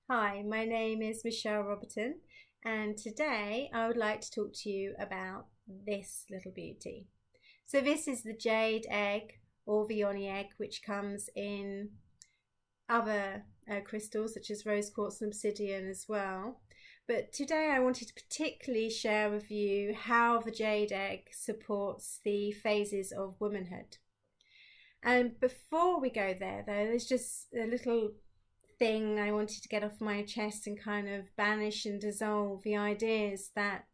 Hi, my name is Michelle Roberton, and today I would like to talk to you about this little beauty. So, this is the jade egg or the Yoni egg, which comes in other crystals such as rose quartz and obsidian as well. But today I wanted to particularly share with you how the jade egg supports the phases of womanhood. And before we go there, though, there's just a little thing I wanted to get off my chest and kind of banish and dissolve the ideas that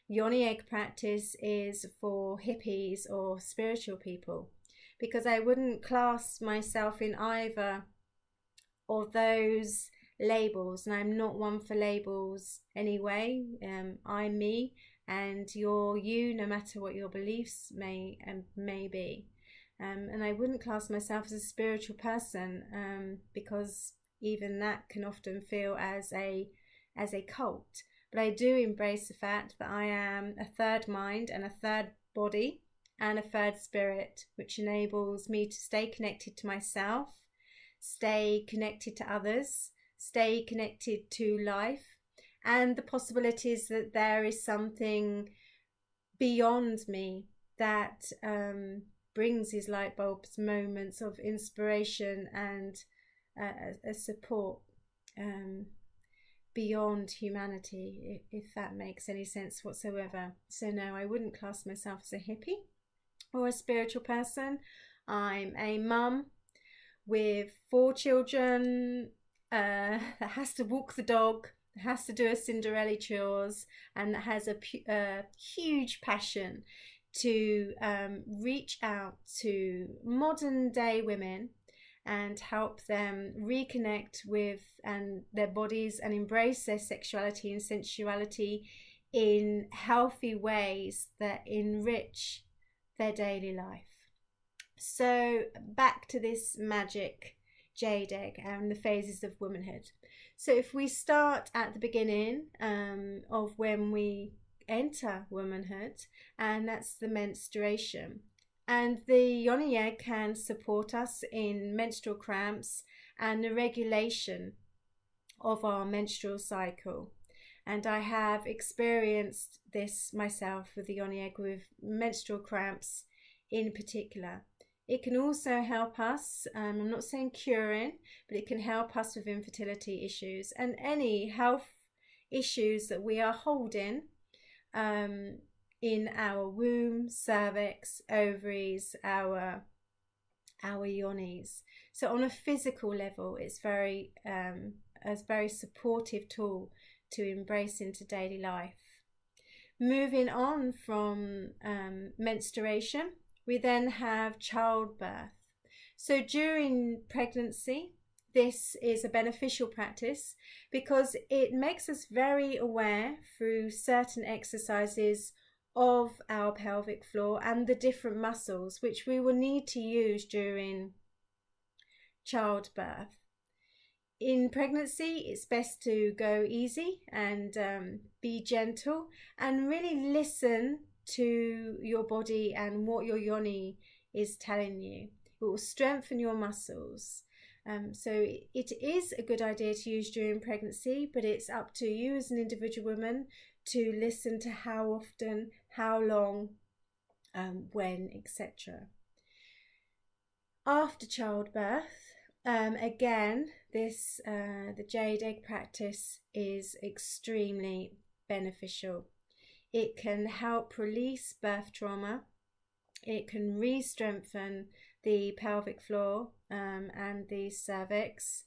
Yoni egg practice is for hippies or spiritual people, because I wouldn't class myself in either of those labels, and I'm not one for labels anyway. I'm me, and you're you, no matter what your beliefs may be. And I wouldn't class myself as a spiritual person because even that can often feel as a cult. But I do embrace the fact that I am a third mind and a third body and a third spirit, which enables me to stay connected to myself, stay connected to others, stay connected to life, and the possibilities that there is something beyond me that brings these light bulbs, moments of inspiration and a support beyond humanity, if that makes any sense whatsoever. So no, I wouldn't class myself as a hippie or a spiritual person. I'm a mum with 4 children that has to walk the dog, that has to do a Cinderella chores, and that has a huge passion to reach out to modern day women and help them reconnect with and their bodies and embrace their sexuality and sensuality in healthy ways that enrich their daily life. So back to this magic jade egg and the phases of womanhood. So if we start at the beginning of when we enter womanhood, and that's the menstruation. And the Yoni egg can support us in menstrual cramps and the regulation of our menstrual cycle. And I have experienced this myself with the Yoni egg with menstrual cramps in particular. It can also help us, I'm not saying curing, but it can help us with infertility issues and any health issues that we are holding in our womb, cervix, ovaries, our yonis. So on a physical level, it's a very supportive tool to embrace into daily life. Moving on from menstruation, we then have childbirth. So during pregnancy, this is a beneficial practice because it makes us very aware through certain exercises of our pelvic floor and the different muscles which we will need to use during childbirth. In pregnancy, it's best to go easy and be gentle and really listen to your body and what your yoni is telling you. It will strengthen your muscles. So it is a good idea to use during pregnancy, but it's up to you as an individual woman to listen to how often, how long, when, etc. After childbirth, again, the jade egg practice is extremely beneficial. It can help release birth trauma. It can re-strengthen the pelvic floor and the cervix.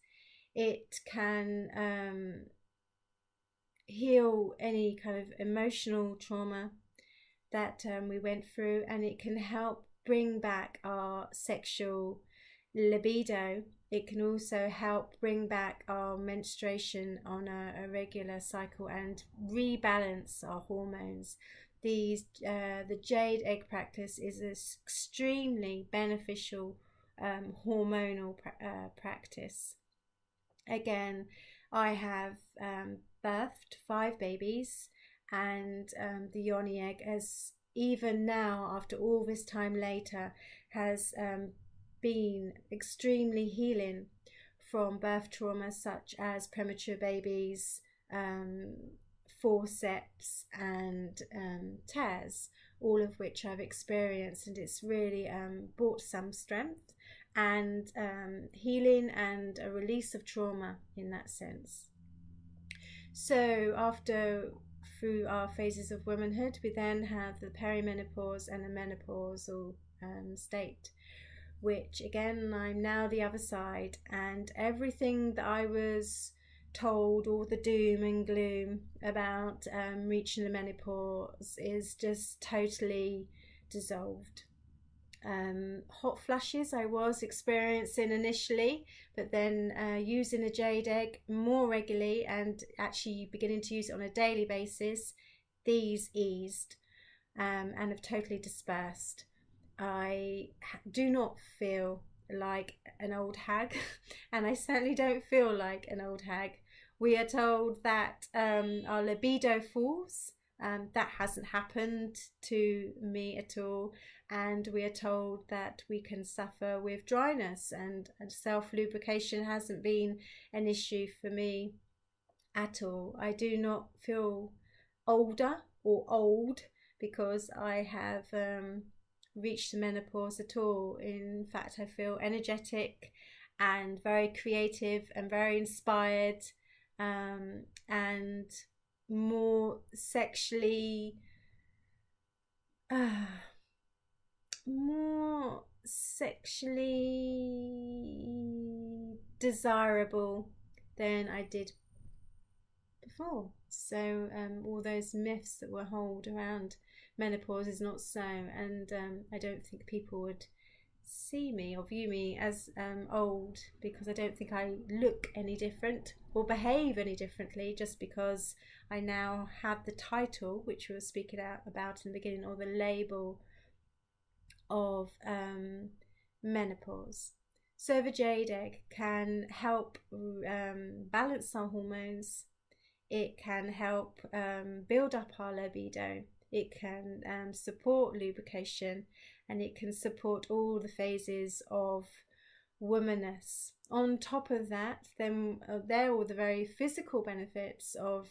It can heal any kind of emotional trauma that we went through, and it can help bring back our sexual libido. It can also help bring back our menstruation on a regular cycle and rebalance our hormones. The jade egg practice is an extremely beneficial hormonal practice. Again, I have birthed 5 babies, and the Yoni egg has, even now after all this time later, has been extremely healing from birth trauma such as premature babies, forceps and tears, all of which I've experienced, and it's really brought some strength and healing and a release of trauma in that sense. So through our phases of womanhood, we then have the perimenopause and the menopausal state, which again, I'm now the other side, and everything that I was told, all the doom and gloom about reaching the menopause, is just totally dissolved. Hot flushes I was experiencing initially, but then using a jade egg more regularly and actually beginning to use it on a daily basis, these eased and have totally dispersed. I do not feel like an old hag, and I certainly don't feel like an old hag. We are told that our libido falls. That hasn't happened to me at all. And we are told that we can suffer with dryness, and self-lubrication hasn't been an issue for me at all. I do not feel older or old because I have reached the menopause at all. In fact, I feel energetic and very creative and very inspired, and more sexually desirable than I did before. So all those myths that were held around menopause is not so, and I don't think people would see me or view me as old, because I don't think I look any different or behave any differently just because I now have the title, which we were speaking about in the beginning, or the label of menopause. So the jade egg can help balance our hormones. It can help build up our libido. It can support lubrication, and it can support all the phases of womanness. On top of that, then there are all the very physical benefits of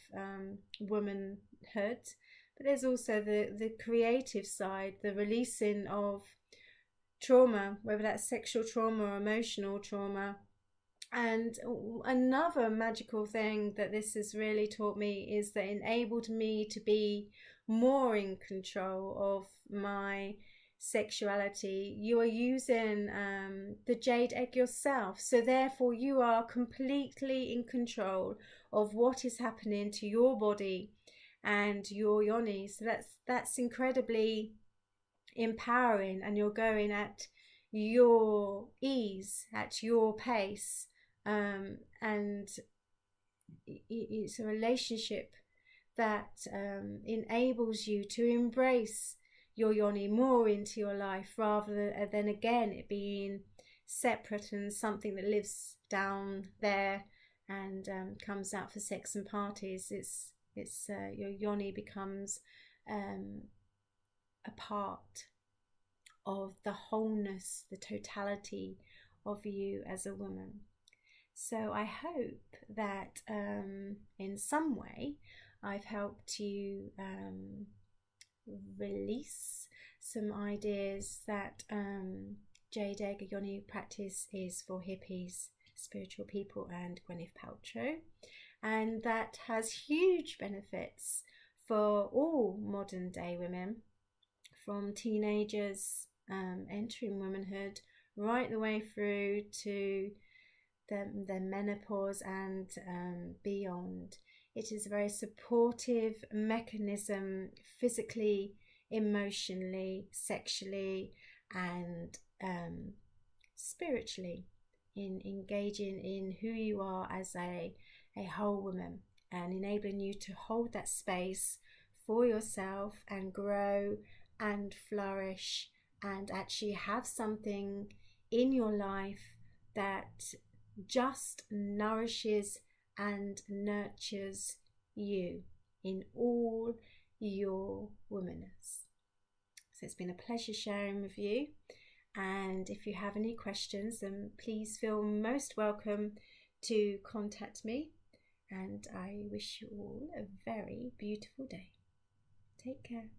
womanhood, but there's also the creative side, the releasing of trauma, whether that's sexual trauma or emotional trauma. And another magical thing that this has really taught me is that it enabled me to be more in control of my sexuality. You are using the jade egg yourself, so therefore you are completely in control of what is happening to your body and your yoni. So that's incredibly empowering, and you're going at your ease, at your pace, and it's a relationship that enables you to embrace your yoni more into your life, rather than again it being separate and something that lives down there and comes out for sex and parties. It's your yoni becomes a part of the wholeness, the totality of you as a woman. So I hope that in some way I've helped you release some ideas that Jade Egg Yoni practice is for hippies, spiritual people, and Gwyneth Paltrow, and that has huge benefits for all modern day women, from teenagers entering womanhood right the way through to the menopause and beyond. It is a very supportive mechanism, physically, emotionally, sexually, and spiritually, in engaging in who you are as a whole woman, and enabling you to hold that space for yourself and grow and flourish and actually have something in your life that just nourishes and nurtures you in all your womanness. So it's been a pleasure sharing with you, and if you have any questions, then please feel most welcome to contact me, and I wish you all a very beautiful day. Take care.